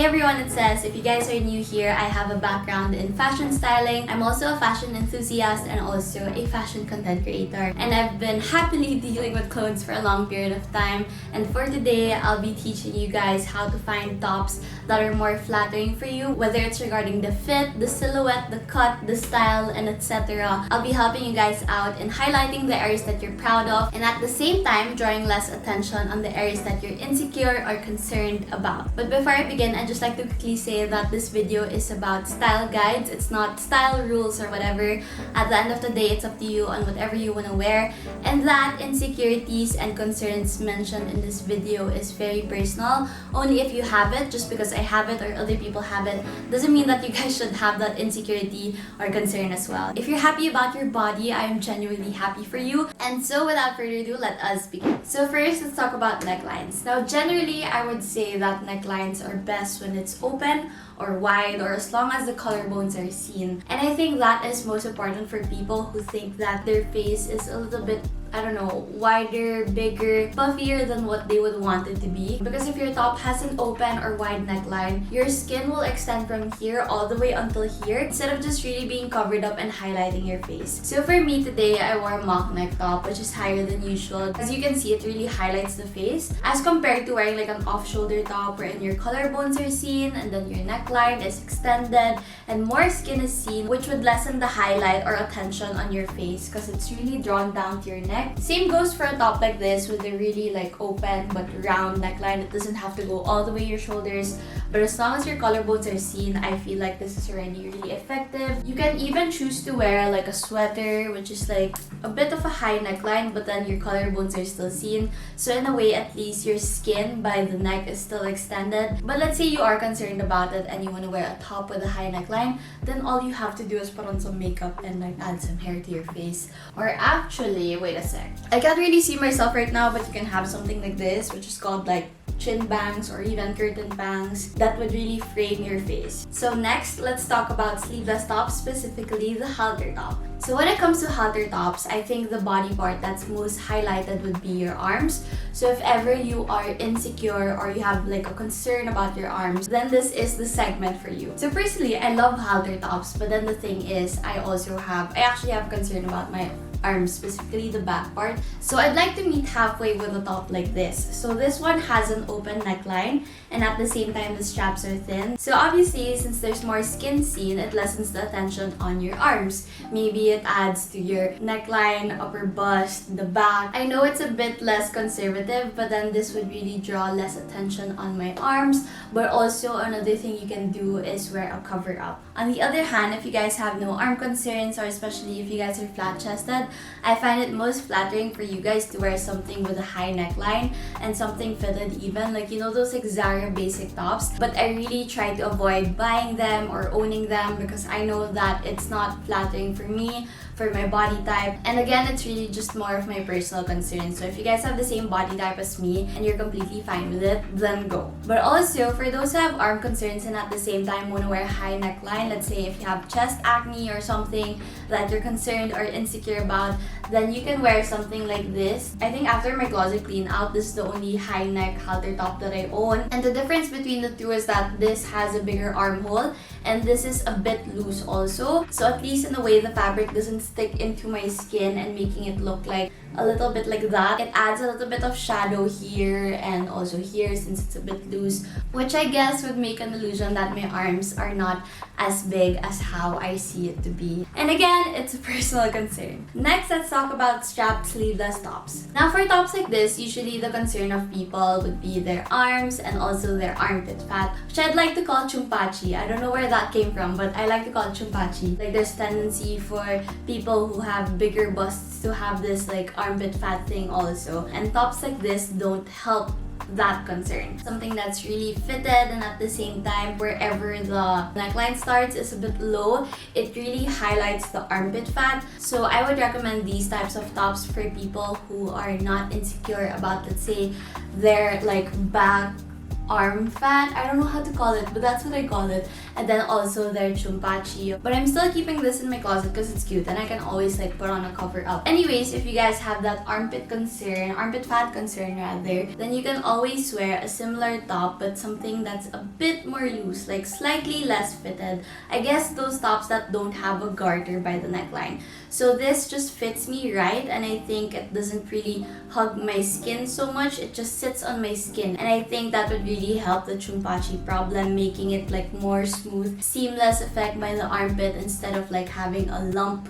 everyone, it's Cess. If you guys are new here, I have a background in fashion styling. I'm also a fashion enthusiast and also a fashion content creator. And I've been happily dealing with clothes for a long period of time. And for today, I'll be teaching you guys how to find tops that are more flattering for you, whether it's regarding the fit, the silhouette, the cut, the style, and etc. I'll be helping you guys out in highlighting the areas that you're proud of and at the same time drawing less attention on the areas that you're insecure or concerned about. But before I begin, I'd just like to quickly say that this video is about style guides. It's not style rules or whatever. At the end of the day, it's up to you on whatever you want to wear, and that insecurities and concerns mentioned in this video is very personal. Only if you have it. Just because I have it or other people have it doesn't mean that you guys should have that insecurity or concern as well. If you're happy about your body, I am genuinely happy for you. And so without further ado, let us begin. So first, let's talk about necklines. Now generally, I would say that necklines are best when it's open or wide or as long as the collarbones are seen. And I think that is most important for people who think that their face is a little bit, I don't know, wider, bigger, puffier than what they would want it to be. Because if your top has an open or wide neckline, your skin will extend from here all the way until here instead of just really being covered up and highlighting your face. So for me today, I wore a mock neck top, which is higher than usual. As you can see, it really highlights the face as compared to wearing like an off-shoulder top wherein your collarbones are seen and then your neckline is extended and more skin is seen, which would lessen the highlight or attention on your face because it's really drawn down to your neck. Same goes for a top like this with a really like open but round neckline. It doesn't have to go all the way your shoulders, but as long as your collarbones are seen, I feel like this is already really effective. You can even choose to wear like a sweater, which is like a bit of a high neckline, but then your collarbones are still seen. So in a way, at least your skin by the neck is still extended. But let's say you are concerned about it and you want to wear a top with a high neckline, then all you have to do is put on some makeup and like add some hair to your face. Or actually, wait a sec. I can't really see myself right now, but you can have something like this, which is called like chin bangs or even curtain bangs that would really frame your face. So next, let's talk about sleeveless tops, specifically the halter top. So when it comes to halter tops, I think the body part that's most highlighted would be your arms. So if ever you are insecure or you have like a concern about your arms, then this is the segment for you. So personally, I love halter tops, but then the thing is, I actually have concern about my arms, specifically the back part. So I'd like to meet halfway with a top like this. So this one has an open neckline and at the same time the straps are thin. So obviously, since there's more skin seen, it lessens the attention on your arms. Maybe it adds to your neckline, upper bust, the back. I know it's a bit less conservative, but then this would really draw less attention on my arms. But also another thing you can do is wear a cover up. On the other hand, if you guys have no arm concerns, or especially if you guys are flat chested, I find it most flattering for you guys to wear something with a high neckline and something fitted even, like you know those like Zara basic tops. But I really try to avoid buying them or owning them because I know that it's not flattering for me, for my body type. And again, it's really just more of my personal concern. So if you guys have the same body type as me and you're completely fine with it, then go. But also for those who have arm concerns and at the same time want to wear a high neckline, let's say if you have chest acne or something that you're concerned or insecure about, then you can wear something like this. I think after my closet clean out, this is the only high neck halter top that I own. And the difference between the two is that this has a bigger armhole and this is a bit loose also. So at least in a way, the fabric doesn't stick into my skin and making it look like a little bit like that. It adds a little bit of shadow here and also here since it's a bit loose, which I guess would make an illusion that my arms are not as big as how I see it to be. And again, it's a personal concern. Next, let's talk about strapped sleeveless tops. Now for tops like this, usually the concern of people would be their arms and also their armpit fat, which I'd like to call chumpachi. I don't know where that came from, but I like to call it chumpachi. Like there's tendency for people who have bigger busts to have this like armpit fat thing also. And tops like this don't help that concern. Something that's really fitted and at the same time wherever the neckline starts is a bit low, it really highlights the armpit fat. So I would recommend these types of tops for people who are not insecure about, let's say, their like back arm fat. I don't know how to call it, but that's what I call it. And then also their chumpachi. But I'm still keeping this in my closet because it's cute and I can always like put on a cover up. Anyways, if you guys have that armpit fat concern rather, then you can always wear a similar top but something that's a bit more loose, like slightly less fitted. I guess those tops that don't have a garter by the neckline. So this just fits me right, and I think it doesn't really hug my skin so much. It just sits on my skin, and I think that would really help the chumpachi problem, making it like more smooth, seamless effect by the armpit instead of like having a lump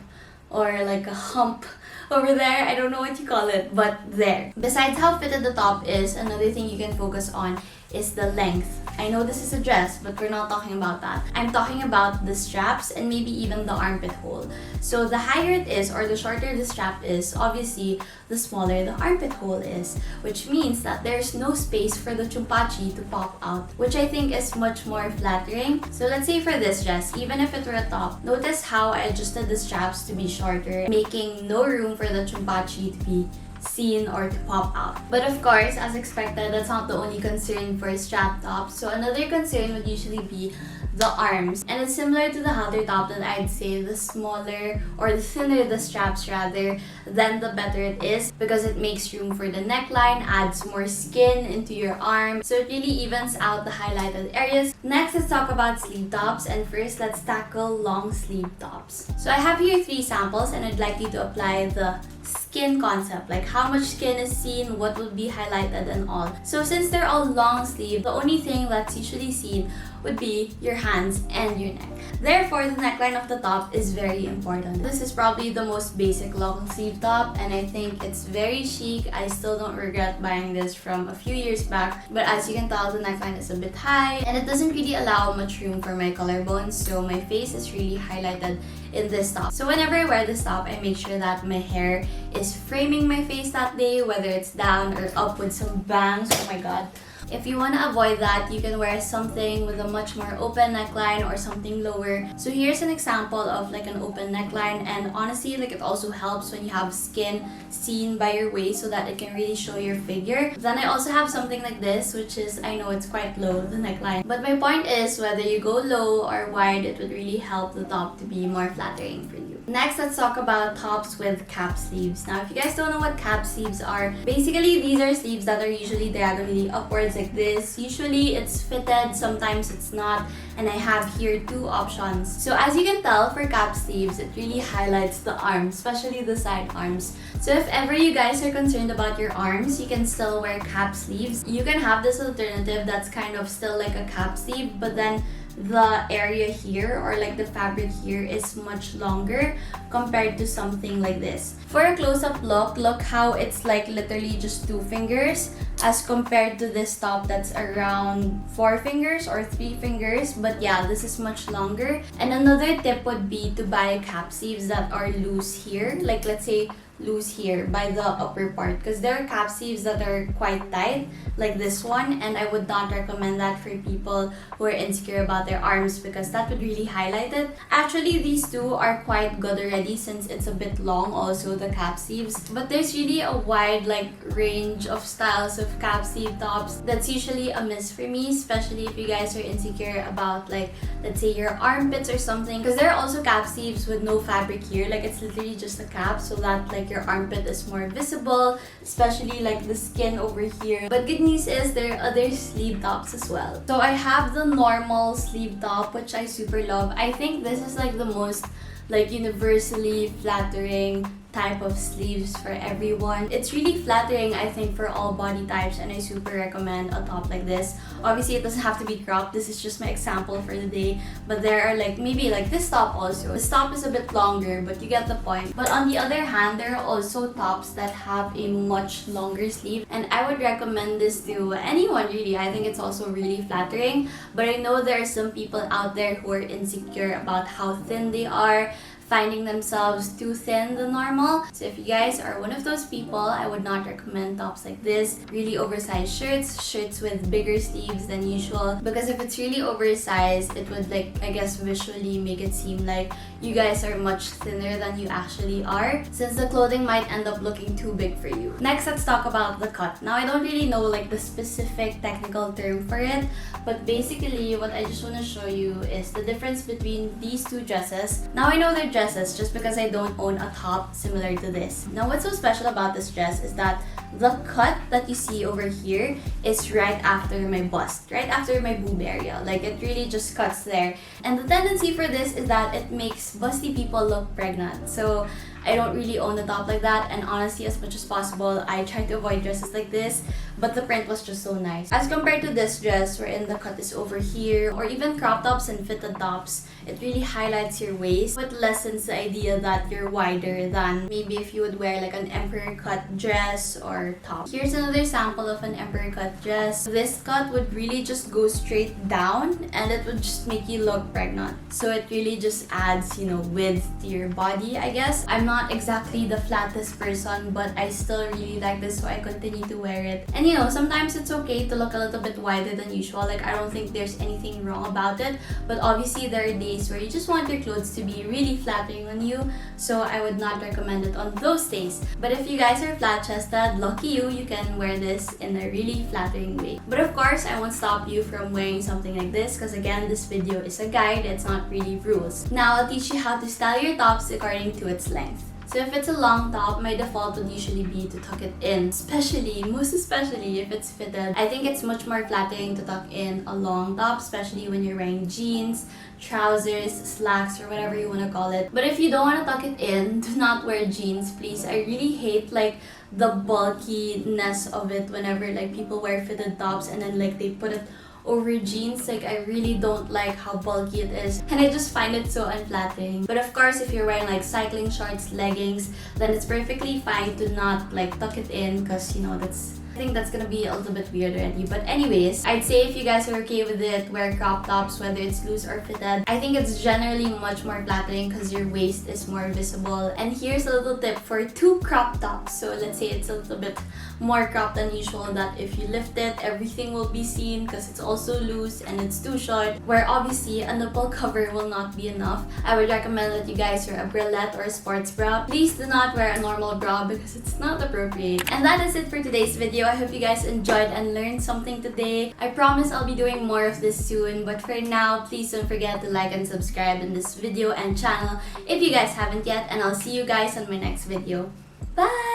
or like a hump over there. I don't know what you call it, but there. Besides how fitted the top is, another thing you can focus on is the length. I know this is a dress, but we're not talking about that. I'm talking about the straps and maybe even the armpit hole. So the higher it is or the shorter the strap is, obviously the smaller the armpit hole is, which means that there's no space for the chumpachi to pop out, which I think is much more flattering. So let's say for this dress, even if it were a top, notice how I adjusted the straps to be shorter, making no room for the chumpachi to be seen or to pop out. But of course, as expected, that's not the only concern for strap tops. So another concern would usually be the arms. And it's similar to the halter top that I'd say the smaller or the thinner the straps rather, then the better it is because it makes room for the neckline, adds more skin into your arm. So it really evens out the highlighted areas. Next, let's talk about sleeve tops, and first let's tackle long sleeve tops. So I have here 3 samples and I'd like you to apply the skin concept, like how much skin is seen, what will be highlighted and all. So since they're all long sleeve, the only thing that's usually seen would be your hands and your neck. Therefore, the neckline of the top is very important. This is probably the most basic long sleeve top and I think it's very chic. I still don't regret buying this from a few years back, but as you can tell, the neckline is a bit high and it doesn't really allow much room for my collarbones, so my face is really highlighted in this top. So whenever I wear this top, I make sure that my hair is framing my face that day, whether it's down or up with some bangs. Oh my god. If you want to avoid that, you can wear something with a much more open neckline or something lower. So here's an example of like an open neckline, and honestly, like it also helps when you have skin seen by your waist so that it can really show your figure. Then I also have something like this, which is, I know it's quite low, the neckline. But my point is, whether you go low or wide, it would really help the top to be more flattering for you. Next, let's talk about tops with cap sleeves. Now, if you guys don't know what cap sleeves are, basically these are sleeves that are usually diagonally upwards like this. Usually it's fitted, sometimes it's not, and I have here 2 options. So as you can tell, for cap sleeves, it really highlights the arms, especially the side arms. So if ever you guys are concerned about your arms, you can still wear cap sleeves. You can have this alternative that's kind of still like a cap sleeve, but then the area here or like the fabric here is much longer compared to something like this. For a close-up look how it's like literally just 2 fingers as compared to this top that's around 4 fingers or 3 fingers. But yeah, this is much longer. And another tip would be to buy cap sleeves that are loose here, like let's say loose here by the upper part, because there are cap sleeves that are quite tight like this one, and I would not recommend that for people who are insecure about their arms because that would really highlight it. Actually, these 2 are quite good already since it's a bit long also, the cap sleeves, but there's really a wide like range of styles of cap sleeve tops. That's usually a miss for me, especially if you guys are insecure about like, let's say your armpits or something, because there are also cap sleeves with no fabric here, like it's literally just a cap so that like your armpit is more visible, especially like the skin over here. But good news is there are other sleeve tops as well. So I have the normal sleeve top, which I super love. I think this is like the most like universally flattering type of sleeves for everyone. It's really flattering, I think, for all body types, and I super recommend a top like this. Obviously, it doesn't have to be cropped. This is just my example for the day, but there are like maybe like this top also. This top is a bit longer, but you get the point. But on the other hand, there are also tops that have a much longer sleeve, and I would recommend this to anyone really. I think it's also really flattering, but I know there are some people out there who are insecure about how thin they are, finding themselves too thin than normal. So if you guys are one of those people, I would not recommend tops like this. Really oversized shirts with bigger sleeves than usual, because if it's really oversized, it would I guess visually make it seem like you guys are much thinner than you actually are, since the clothing might end up looking too big for you. Next, let's talk about the cut. Now, I don't really know the specific technical term for it, but basically what I just want to show you is the difference between these two dresses. Now, I know they're dresses just because I don't own a top similar to this. Now, what's so special about this dress is that the cut that you see over here is right after my bust, right after my boob area. It really just cuts there. And the tendency for this is that it makes busty people look pregnant. So I don't really own a top like that, and honestly, as much as possible, I try to avoid dresses like this, but the print was just so nice. As compared to this dress wherein the cut is over here, or even crop tops and fitted tops, it really highlights your waist, but lessens the idea that you're wider than maybe if you would wear an emperor cut dress or top. Here's another sample of an emperor cut dress. This cut would really just go straight down, and it would just make you look pregnant. So it really just adds, width to your body, I guess. I'm not exactly the flattest person, but I still really like this, so I continue to wear it. And sometimes it's okay to look a little bit wider than usual. I don't think there's anything wrong about it, but obviously there are days where you just want your clothes to be really flattering on you, so I would not recommend it on those days. But if you guys are flat-chested, lucky you can wear this in a really flattering way. But of course, I won't stop you from wearing something like this, because again, this video is a guide, it's not really rules. Now, I'll teach you how to style your tops according to its length. So if it's a long top, my default would usually be to tuck it in, most especially if it's fitted. I think it's much more flattering to tuck in a long top, especially when you're wearing jeans, trousers, slacks, or whatever you want to call it. But if you don't want to tuck it in, do not wear jeans, please. I really hate the bulkiness of it whenever people wear fitted tops and then they put it over jeans. I really don't like how bulky it is, and I just find it so unflattering. But of course, if you're wearing cycling shorts, leggings, then it's perfectly fine to not tuck it in, because I think that's gonna be a little bit weird already. But anyways, I'd say if you guys are okay with it, wear crop tops, whether it's loose or fitted. I think it's generally much more flattering because your waist is more visible. And here's a little tip for 2 crop tops. So let's say it's a little bit more cropped than usual, that if you lift it, everything will be seen because it's also loose and it's too short, where obviously a nipple cover will not be enough. I would recommend that you guys wear a bralette or a sports bra. Please do not wear a normal bra because it's not appropriate. And that is it for today's video. I hope you guys enjoyed and learned something today. I promise I'll be doing more of this soon, but for now, please don't forget to like and subscribe in this video and channel if you guys haven't yet, and I'll see you guys on my next video. Bye!